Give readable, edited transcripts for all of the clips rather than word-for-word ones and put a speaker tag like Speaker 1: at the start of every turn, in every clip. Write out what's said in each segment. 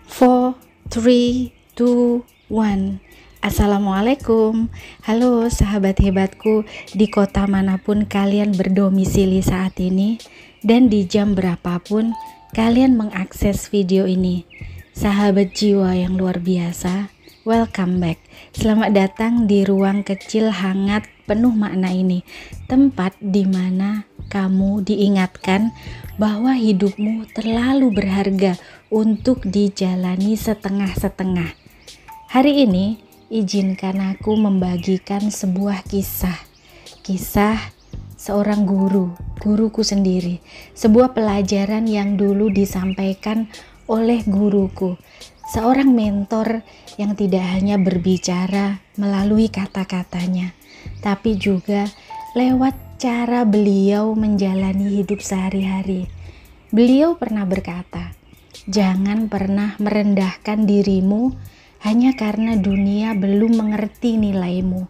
Speaker 1: 4, 3, 2, 1. Assalamualaikum. Halo sahabat hebatku di kota manapun kalian berdomisili saat ini dan di jam berapapun kalian mengakses video ini. Sahabat jiwa yang luar biasa, welcome back. Selamat datang di ruang kecil hangat penuh makna ini. Tempat di mana kamu diingatkan bahwa hidupmu terlalu berharga untuk dijalani setengah-setengah. Hari ini, izinkan aku membagikan sebuah kisah seorang guruku sendiri, sebuah pelajaran yang dulu disampaikan oleh guruku, seorang mentor yang tidak hanya berbicara melalui kata-katanya, tapi juga lewat cara beliau menjalani hidup sehari-hari. Beliau pernah berkata, "Jangan pernah merendahkan dirimu hanya karena dunia belum mengerti nilaimu.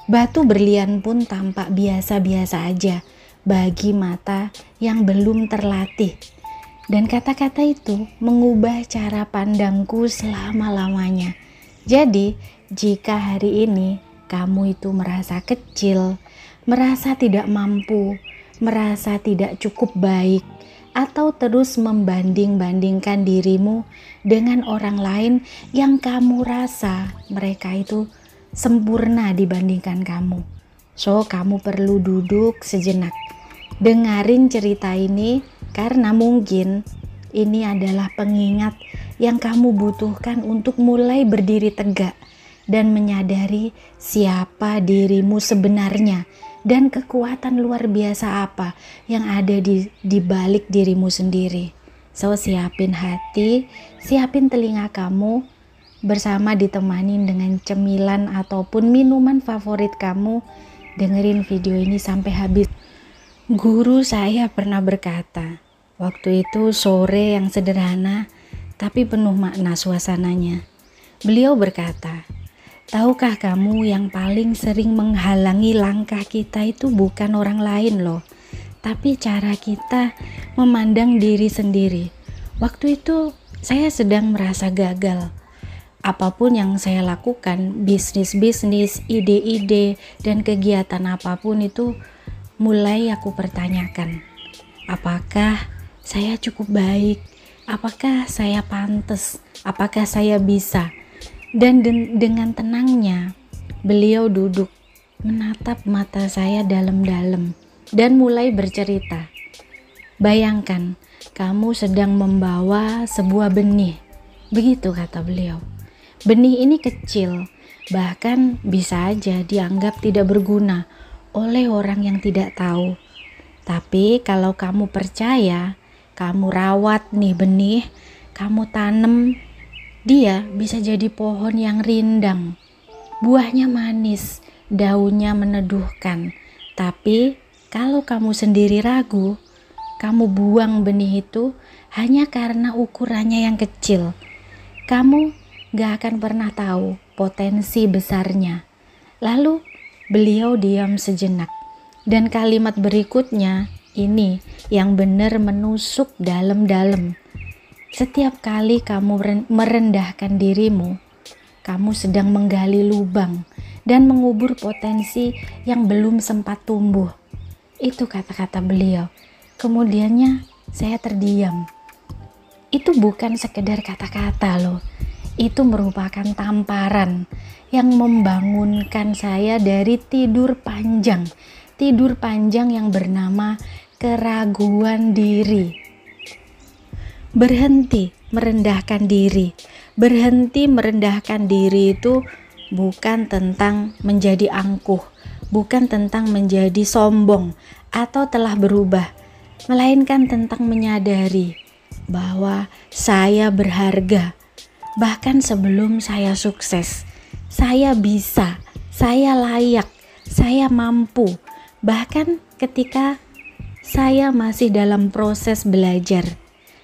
Speaker 1: Batu berlian pun tampak biasa-biasa aja bagi mata yang belum terlatih." Dan kata-kata itu mengubah cara pandangku selama-lamanya. Jadi, jika hari ini kamu itu merasa kecil, merasa tidak mampu, merasa tidak cukup baik, atau terus membanding-bandingkan dirimu dengan orang lain yang kamu rasa mereka itu sempurna dibandingkan kamu. So, kamu perlu duduk sejenak, dengerin cerita ini karena mungkin ini adalah pengingat yang kamu butuhkan untuk mulai berdiri tegak dan menyadari siapa dirimu sebenarnya dan kekuatan luar biasa apa yang ada di balik dirimu sendiri. So, siapin hati, siapin telinga kamu, bersama ditemani dengan cemilan ataupun minuman favorit kamu. Dengerin video ini sampai habis. Guru saya pernah berkata, waktu itu sore yang sederhana tapi penuh makna suasananya. Beliau berkata, "Tahukah kamu yang paling sering menghalangi langkah kita itu bukan orang lain loh, tapi cara kita memandang diri sendiri." Waktu itu saya sedang merasa gagal. Apapun yang saya lakukan, bisnis-bisnis, ide-ide, dan kegiatan apapun itu mulai aku pertanyakan. Apakah saya cukup baik? Apakah saya pantas? Apakah saya bisa? Dan dengan tenangnya, beliau duduk, menatap mata saya dalam-dalam, dan mulai bercerita. "Bayangkan, kamu sedang membawa sebuah benih." Begitu kata beliau. Benih ini kecil, bahkan bisa aja dianggap tidak berguna oleh orang yang tidak tahu. Tapi kalau kamu percaya, kamu rawat nih benih, kamu tanam, dia bisa jadi pohon yang rindang, buahnya manis, daunnya meneduhkan. Tapi kalau kamu sendiri ragu, kamu buang benih itu hanya karena ukurannya yang kecil, kamu gak akan pernah tahu potensi besarnya. Lalu beliau diam sejenak, dan kalimat berikutnya ini yang benar menusuk dalam-dalam. Setiap kali kamu merendahkan dirimu, kamu sedang menggali lubang dan mengubur potensi yang belum sempat tumbuh. Itu kata-kata beliau. Kemudiannya saya terdiam. Itu bukan sekedar kata-kata loh. Itu merupakan tamparan yang membangunkan saya dari tidur panjang yang bernama keraguan diri. Berhenti merendahkan diri. Berhenti merendahkan diri itu bukan tentang menjadi angkuh, bukan tentang menjadi sombong atau telah berubah, melainkan tentang menyadari bahwa saya berharga. Bahkan sebelum saya sukses, saya bisa, saya layak, saya mampu. Bahkan ketika saya masih dalam proses belajar.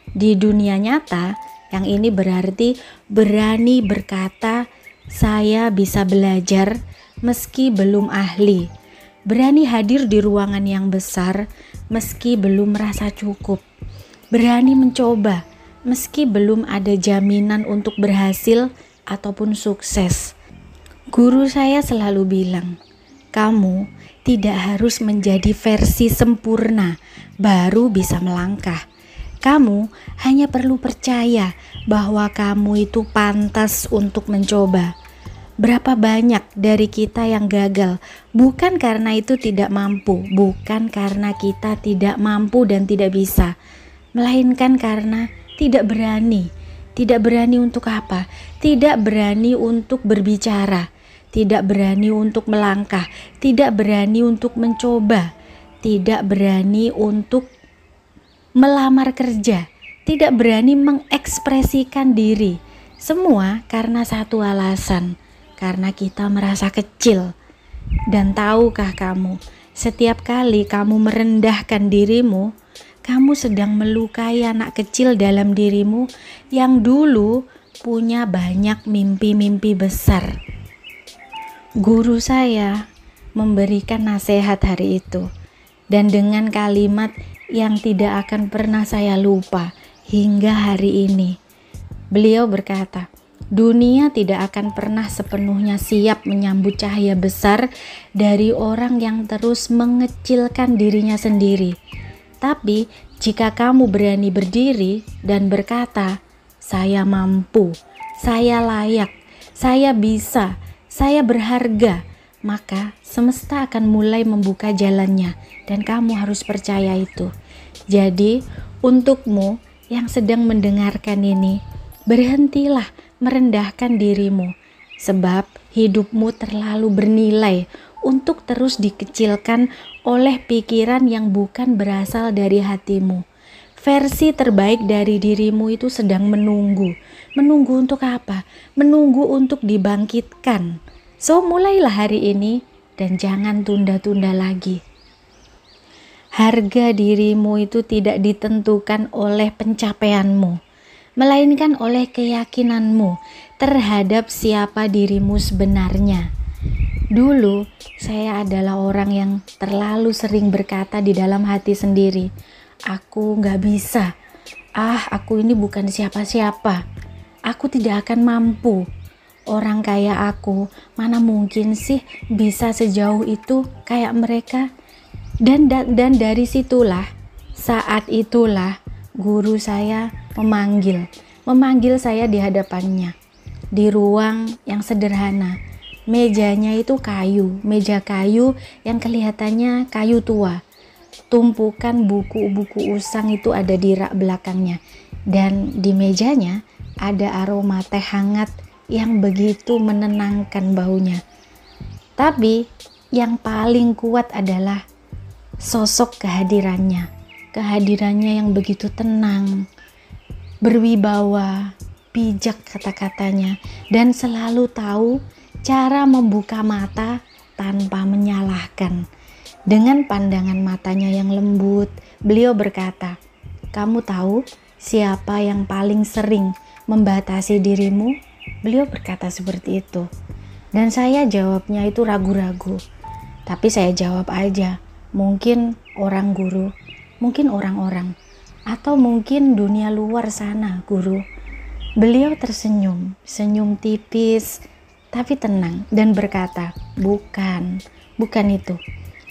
Speaker 1: Di dunia nyata, yang ini berarti berani berkata, saya bisa belajar meski belum ahli. Berani hadir di ruangan yang besar meski belum merasa cukup. Berani mencoba meski belum ada jaminan untuk berhasil ataupun sukses. Guru saya selalu bilang, kamu tidak harus menjadi versi sempurna baru bisa melangkah. Kamu hanya perlu percaya bahwa kamu itu pantas untuk mencoba. Berapa banyak dari kita yang gagal, bukan karena itu tidak mampu, bukan karena kita tidak mampu dan tidak bisa, melainkan karena tidak berani. Tidak berani untuk apa? Tidak berani untuk berbicara, tidak berani untuk melangkah, tidak berani untuk mencoba, tidak berani untuk melamar kerja, tidak berani mengekspresikan diri. Semua karena satu alasan, karena kita merasa kecil. Dan tahukah kamu, setiap kali kamu merendahkan dirimu, kamu sedang melukai anak kecil dalam dirimu yang dulu punya banyak mimpi-mimpi besar. Guru saya memberikan nasihat hari itu, dan dengan kalimat yang tidak akan pernah saya lupa hingga hari ini. Beliau berkata, dunia tidak akan pernah sepenuhnya siap menyambut cahaya besar dari orang yang terus mengecilkan dirinya sendiri. Tapi jika kamu berani berdiri dan berkata, saya mampu, saya layak, saya bisa, saya berharga, maka semesta akan mulai membuka jalannya dan kamu harus percaya itu. Jadi untukmu yang sedang mendengarkan ini, berhentilah merendahkan dirimu, sebab hidupmu terlalu bernilai untuk terus dikecilkan oleh pikiran yang bukan berasal dari hatimu. Versi terbaik dari dirimu itu sedang menunggu. Menunggu untuk apa? Menunggu untuk dibangkitkan. So mulailah hari ini dan jangan tunda-tunda lagi. Harga dirimu itu tidak ditentukan oleh pencapaianmu, melainkan oleh keyakinanmu terhadap siapa dirimu sebenarnya. Dulu saya adalah orang yang terlalu sering berkata di dalam hati sendiri, aku gak bisa, aku ini bukan siapa-siapa, aku tidak akan mampu. Orang kayak aku, mana mungkin sih bisa sejauh itu kayak mereka? Dan dari situlah, saat itulah guru saya memanggil saya di hadapannya. Di ruang yang sederhana, mejanya itu meja kayu yang kelihatannya kayu tua. Tumpukan buku-buku usang itu ada di rak belakangnya. Dan di mejanya ada aroma teh hangat yang begitu menenangkan baunya. Tapi yang paling kuat adalah sosok kehadirannya yang begitu tenang, berwibawa, bijak kata-katanya, dan selalu tahu cara membuka mata tanpa menyalahkan. Dengan pandangan matanya yang lembut, beliau berkata, kamu tahu siapa yang paling sering membatasi dirimu? Beliau berkata seperti itu. Dan saya jawabnya itu ragu-ragu. Tapi saya jawab aja, mungkin orang guru, mungkin orang-orang, atau mungkin dunia luar sana, guru. Beliau tersenyum, senyum tipis, tapi tenang, dan berkata, bukan itu.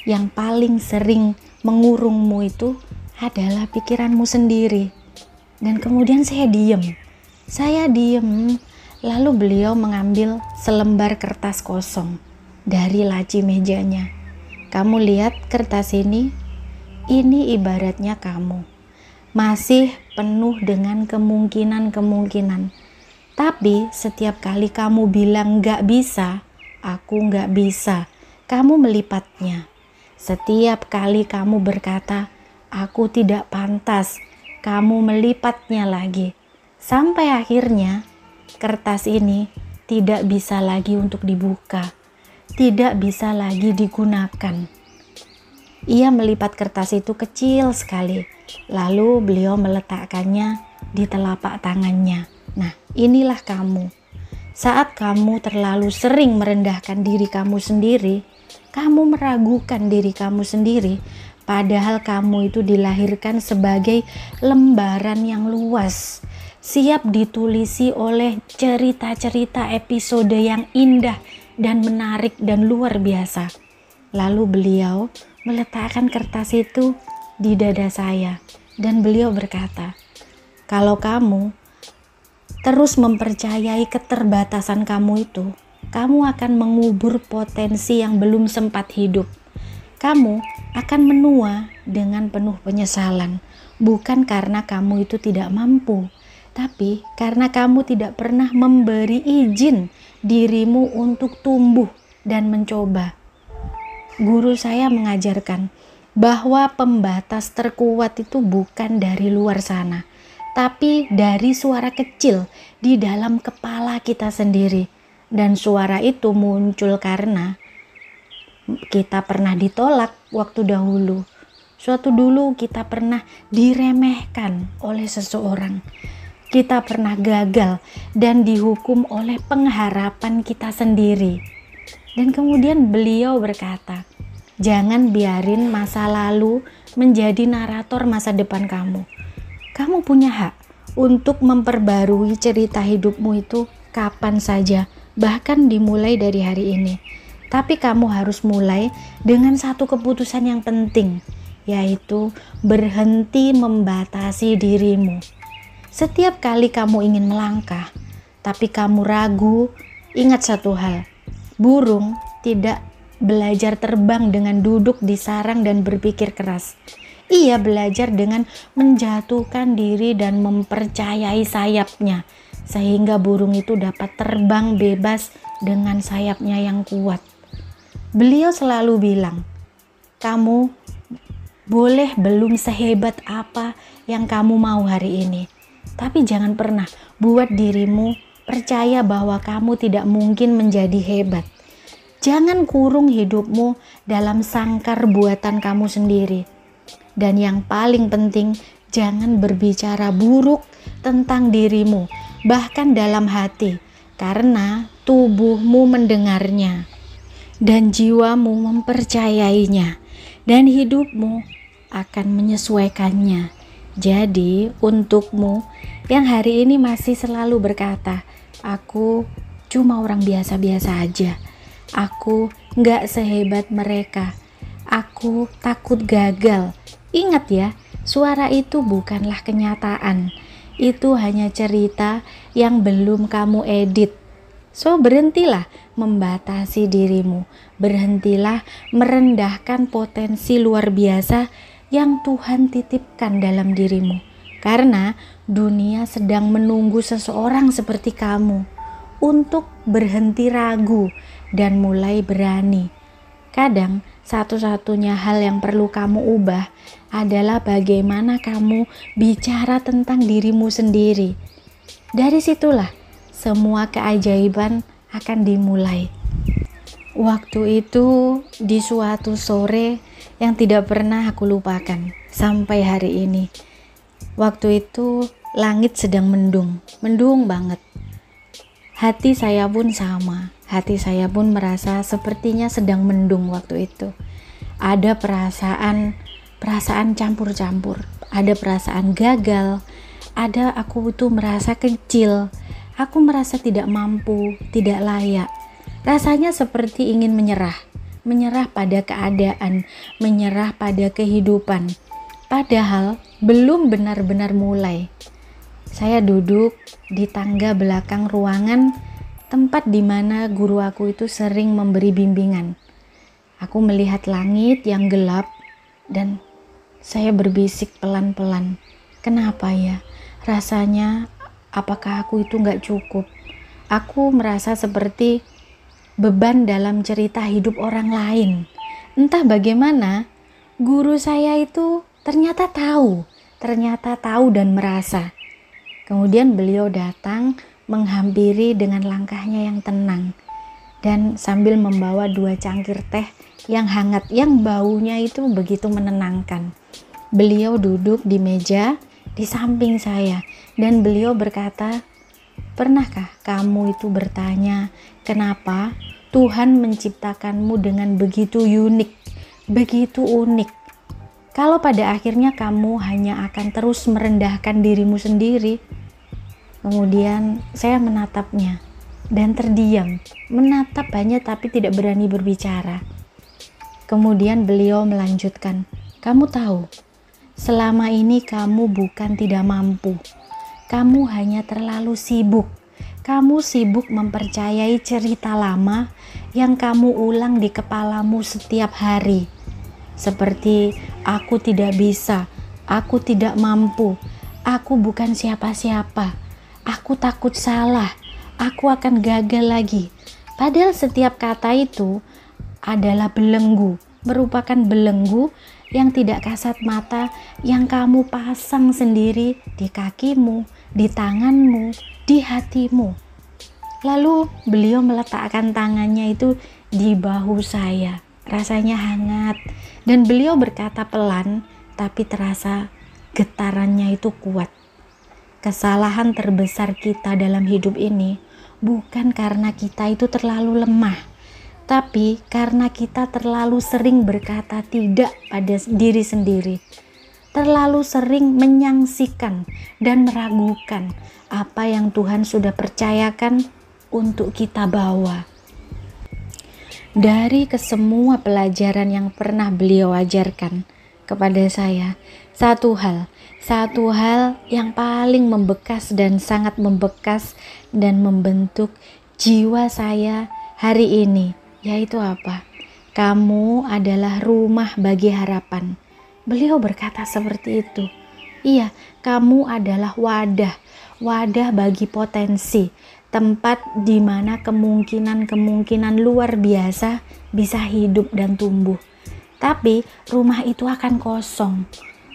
Speaker 1: Yang paling sering mengurungmu itu adalah pikiranmu sendiri. Dan kemudian saya diem, lalu beliau mengambil selembar kertas kosong dari laci mejanya. Kamu lihat kertas ini ibaratnya kamu. Masih penuh dengan kemungkinan-kemungkinan. Tapi setiap kali kamu bilang gak bisa, aku gak bisa, kamu melipatnya. Setiap kali kamu berkata, aku tidak pantas, kamu melipatnya lagi. Sampai akhirnya, kertas ini tidak bisa lagi untuk dibuka, tidak bisa lagi digunakan. Ia melipat kertas itu kecil sekali, lalu beliau meletakkannya di telapak tangannya. Nah, inilah kamu. Saat kamu terlalu sering merendahkan diri kamu sendiri, kamu meragukan diri kamu sendiri, padahal kamu itu dilahirkan sebagai lembaran yang luas, siap ditulisi oleh cerita-cerita episode yang indah dan menarik dan luar biasa. Lalu beliau meletakkan kertas itu di dada saya dan beliau berkata, kalau kamu terus mempercayai keterbatasan kamu itu, kamu akan mengubur potensi yang belum sempat hidup. Kamu akan menua dengan penuh penyesalan, bukan karena kamu itu tidak mampu, tapi karena kamu tidak pernah memberi izin dirimu untuk tumbuh dan mencoba. Guru saya mengajarkan bahwa pembatas terkuat itu bukan dari luar sana, tapi dari suara kecil di dalam kepala kita sendiri. Dan suara itu muncul karena kita pernah ditolak waktu dahulu. Suatu dulu kita pernah diremehkan oleh seseorang. Kita pernah gagal dan dihukum oleh pengharapan kita sendiri. Dan kemudian beliau berkata, jangan biarin masa lalu menjadi narator masa depan kamu. Kamu punya hak untuk memperbarui cerita hidupmu itu kapan saja, bahkan dimulai dari hari ini. Tapi kamu harus mulai dengan satu keputusan yang penting, yaitu berhenti membatasi dirimu. Setiap kali kamu ingin melangkah, tapi kamu ragu, ingat satu hal, burung tidak belajar terbang dengan duduk di sarang dan berpikir keras. Ia belajar dengan menjatuhkan diri dan mempercayai sayapnya, sehingga burung itu dapat terbang bebas dengan sayapnya yang kuat. Beliau selalu bilang, kamu boleh belum sehebat apa yang kamu mau hari ini, tapi jangan pernah buat dirimu percaya bahwa kamu tidak mungkin menjadi hebat. Jangan kurung hidupmu dalam sangkar buatan kamu sendiri. Dan yang paling penting, jangan berbicara buruk tentang dirimu, bahkan dalam hati, karena tubuhmu mendengarnya dan jiwamu mempercayainya, dan hidupmu akan menyesuaikannya. Jadi untukmu yang hari ini masih selalu berkata, aku cuma orang biasa-biasa aja, aku gak sehebat mereka, aku takut gagal. Ingat ya, suara itu bukanlah kenyataan. Itu hanya cerita yang belum kamu edit. So berhentilah membatasi dirimu. Berhentilah merendahkan potensi luar biasa yang Tuhan titipkan dalam dirimu. Karena dunia sedang menunggu seseorang seperti kamu untuk berhenti ragu dan mulai berani. Kadang satu-satunya hal yang perlu kamu ubah adalah bagaimana kamu bicara tentang dirimu sendiri. Dari situlah semua keajaiban akan dimulai. Waktu itu di suatu sore yang tidak pernah aku lupakan sampai hari ini. Waktu itu langit sedang mendung banget. Hati saya pun sama. Hati saya pun merasa sepertinya sedang mendung waktu itu. Ada perasaan campur-campur. Ada perasaan gagal. Ada aku itu merasa kecil. Aku merasa tidak mampu, tidak layak. Rasanya seperti ingin menyerah pada keadaan, menyerah pada kehidupan. Padahal belum benar-benar mulai. Saya duduk di tangga belakang ruangan, tempat di mana guru aku itu sering memberi bimbingan. Aku melihat langit yang gelap dan saya berbisik pelan-pelan. Kenapa ya? Rasanya apakah aku itu gak cukup? Aku merasa seperti beban dalam cerita hidup orang lain. Entah bagaimana, guru saya itu ternyata tahu dan merasa. Kemudian beliau datang menghampiri dengan langkahnya yang tenang dan sambil membawa 2 cangkir teh yang hangat, yang baunya itu begitu menenangkan. Beliau duduk di meja di samping saya dan beliau berkata, pernahkah kamu itu bertanya kenapa Tuhan menciptakanmu dengan begitu unik, begitu unik? Kalau pada akhirnya kamu hanya akan terus merendahkan dirimu sendiri, Kemudian saya menatapnya dan terdiam, menatap hanya tapi tidak berani berbicara. Kemudian beliau melanjutkan, "Kamu tahu, selama ini kamu bukan tidak mampu. Kamu hanya terlalu sibuk. Kamu sibuk mempercayai cerita lama yang kamu ulang di kepalamu setiap hari. Seperti, aku tidak bisa, aku tidak mampu, aku bukan siapa-siapa, aku takut salah, aku akan gagal lagi." Padahal setiap kata itu adalah belenggu, merupakan belenggu yang tidak kasat mata yang kamu pasang sendiri di kakimu, di tanganmu, di hatimu. Lalu beliau meletakkan tangannya itu di bahu saya, rasanya hangat, dan beliau berkata pelan tapi terasa getarannya itu kuat. Kesalahan terbesar kita dalam hidup ini bukan karena kita itu terlalu lemah, tapi karena kita terlalu sering berkata tidak pada diri sendiri, terlalu sering menyangsikan dan meragukan apa yang Tuhan sudah percayakan untuk kita bawa. Dari kesemua pelajaran yang pernah beliau ajarkan kepada saya, satu hal yang paling membekas dan sangat membekas dan membentuk jiwa saya hari ini, yaitu apa? Kamu adalah rumah bagi harapan. Beliau berkata seperti itu. Iya, kamu adalah wadah bagi potensi, tempat di mana kemungkinan luar biasa bisa hidup dan tumbuh. Tapi rumah itu akan kosong,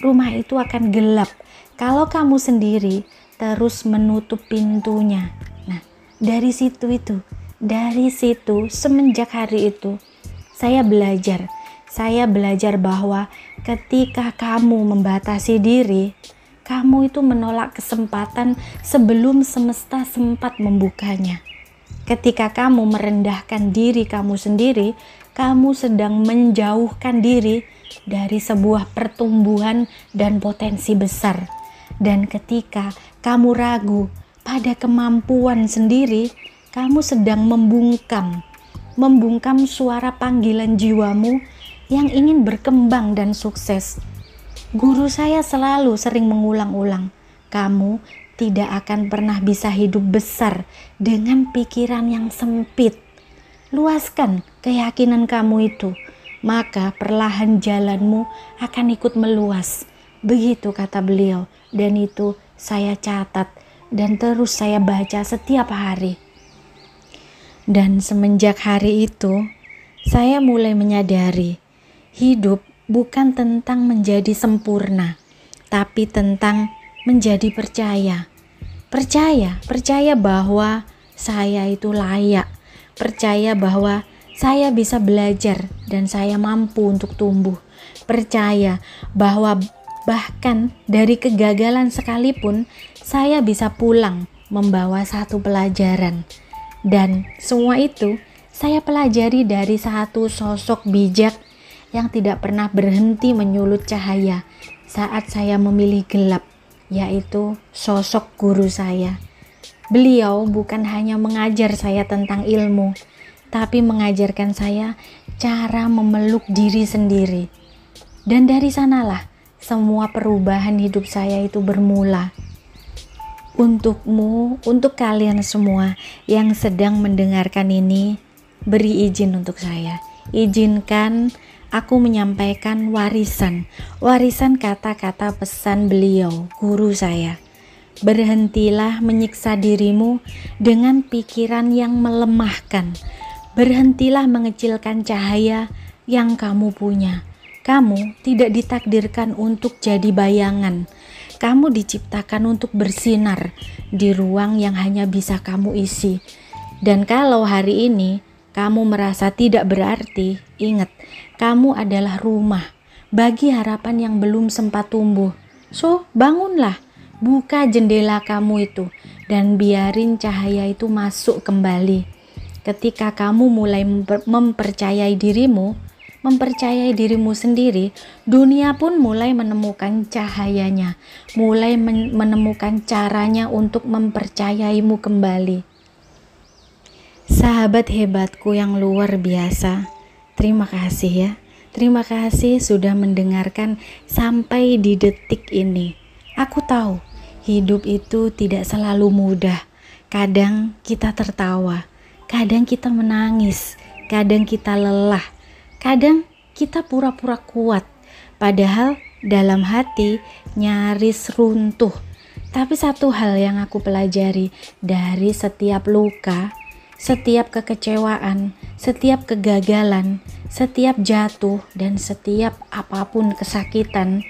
Speaker 1: rumah itu akan gelap kalau kamu sendiri terus menutup pintunya. Nah, dari situ semenjak hari itu saya belajar bahwa ketika kamu membatasi diri, kamu itu menolak kesempatan sebelum semesta sempat membukanya. Ketika kamu merendahkan diri kamu sendiri, kamu sedang menjauhkan diri dari sebuah pertumbuhan dan potensi besar. Dan ketika kamu ragu pada kemampuan sendiri, kamu sedang membungkam suara panggilan jiwamu yang ingin berkembang dan sukses. Guru saya selalu sering mengulang-ulang, kamu tidak akan pernah bisa hidup besar dengan pikiran yang sempit. Luaskan keyakinan kamu itu, maka perlahan jalanmu akan ikut meluas. Begitu kata beliau, dan itu saya catat dan terus saya baca setiap hari. Dan semenjak hari itu, saya mulai menyadari hidup bukan tentang menjadi sempurna, tapi tentang menjadi percaya. Percaya bahwa saya itu layak, percaya bahwa saya bisa belajar dan saya mampu untuk tumbuh, percaya bahwa bahkan dari kegagalan sekalipun saya bisa pulang membawa satu pelajaran. Dan semua itu saya pelajari dari satu sosok bijak yang tidak pernah berhenti menyulut cahaya saat saya memilih gelap, yaitu sosok guru saya. Beliau bukan hanya mengajar saya tentang ilmu, tapi mengajarkan saya cara memeluk diri sendiri. Dan dari sanalah semua perubahan hidup saya itu bermula. Untukmu, untuk kalian semua yang sedang mendengarkan ini, beri izin untuk saya. Izinkan aku menyampaikan warisan kata-kata pesan beliau, guru saya. Berhentilah menyiksa dirimu dengan pikiran yang melemahkan. Berhentilah mengecilkan cahaya yang kamu punya. Kamu tidak ditakdirkan untuk jadi bayangan. Kamu diciptakan untuk bersinar di ruang yang hanya bisa kamu isi. Dan kalau hari ini kamu merasa tidak berarti, ingat, kamu adalah rumah bagi harapan yang belum sempat tumbuh. So, bangunlah, buka jendela kamu itu, dan biarin cahaya itu masuk kembali. Ketika kamu mulai mempercayai dirimu, mempercayai dirimu sendiri, dunia pun mulai menemukan cahayanya, mulai menemukan caranya untuk mempercayaimu kembali. Sahabat hebatku yang luar biasa, terima kasih ya. Terima kasih sudah mendengarkan sampai di detik ini. Aku tahu hidup itu tidak selalu mudah. Kadang kita tertawa, kadang kita menangis, kadang kita lelah, kadang kita pura-pura kuat. Padahal dalam hati nyaris runtuh. Tapi satu hal yang aku pelajari dari setiap luka, setiap kekecewaan, setiap kegagalan, setiap jatuh, dan setiap apapun kesakitan,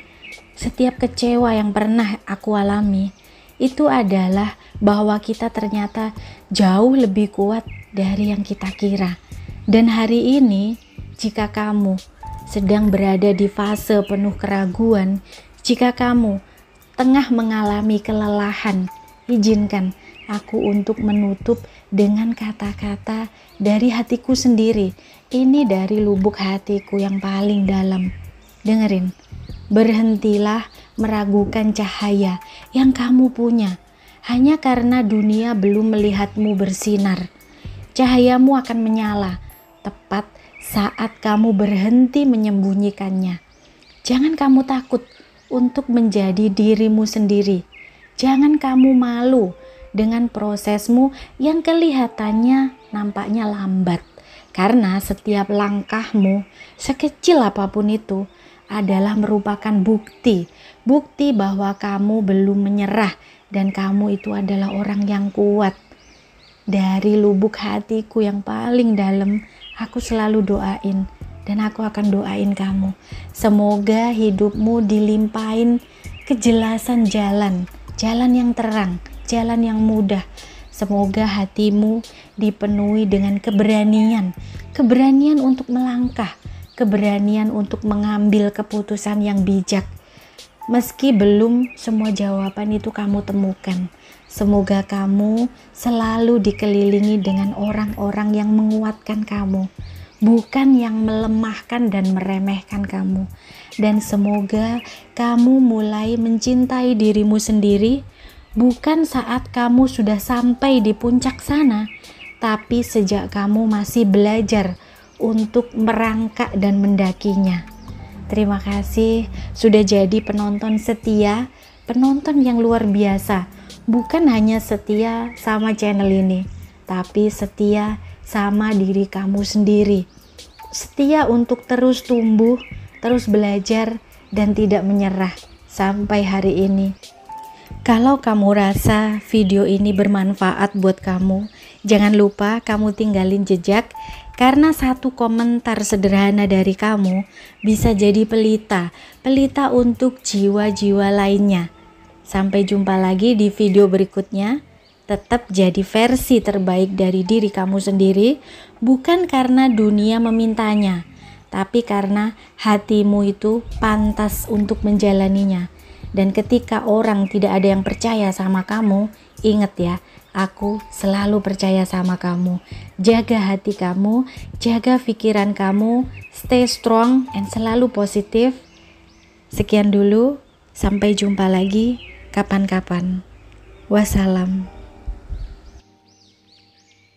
Speaker 1: setiap kecewa yang pernah aku alami, itu adalah bahwa kita ternyata jauh lebih kuat dari yang kita kira. Dan hari ini, jika kamu sedang berada di fase penuh keraguan, jika kamu tengah mengalami kelelahan, izinkan aku untuk menutup dengan kata-kata dari hatiku sendiri. Ini dari lubuk hatiku yang paling dalam. Dengerin, berhentilah meragukan cahaya yang kamu punya hanya karena dunia belum melihatmu bersinar. Cahayamu akan menyala tepat saat kamu berhenti menyembunyikannya. Jangan kamu takut untuk menjadi dirimu sendiri. Jangan kamu malu dengan prosesmu yang kelihatannya nampaknya lambat. Karena setiap langkahmu, sekecil apapun itu, adalah merupakan bukti bahwa kamu belum menyerah dan kamu itu adalah orang yang kuat. Dari lubuk hatiku yang paling dalam, aku selalu doain dan aku akan doain kamu. Semoga hidupmu dilimpahin kejelasan jalan yang terang, jalan yang mudah. Semoga hatimu dipenuhi dengan keberanian untuk melangkah, keberanian untuk mengambil keputusan yang bijak. Meski belum semua jawaban itu kamu temukan, semoga kamu selalu dikelilingi dengan orang-orang yang menguatkan kamu, bukan yang melemahkan dan meremehkan kamu. Dan semoga kamu mulai mencintai dirimu sendiri, bukan saat kamu sudah sampai di puncak sana, tapi sejak kamu masih belajar untuk merangkak dan mendakinya. Terima kasih sudah jadi penonton setia, penonton yang luar biasa. Bukan hanya setia sama channel ini, tapi setia sama diri kamu sendiri. Setia untuk terus tumbuh, terus belajar, dan tidak menyerah sampai hari ini. Kalau kamu rasa video ini bermanfaat buat kamu, jangan lupa kamu tinggalin jejak, karena satu komentar sederhana dari kamu bisa jadi pelita untuk jiwa-jiwa lainnya. Sampai jumpa lagi di video berikutnya. Tetap jadi versi terbaik dari diri kamu sendiri, bukan karena dunia memintanya, tapi karena hatimu itu pantas untuk menjalaninya. Dan ketika orang tidak ada yang percaya sama kamu, ingat ya, aku selalu percaya sama kamu. Jaga hati kamu, jaga pikiran kamu, stay strong and selalu positif. Sekian dulu, sampai jumpa lagi kapan-kapan. Wassalam.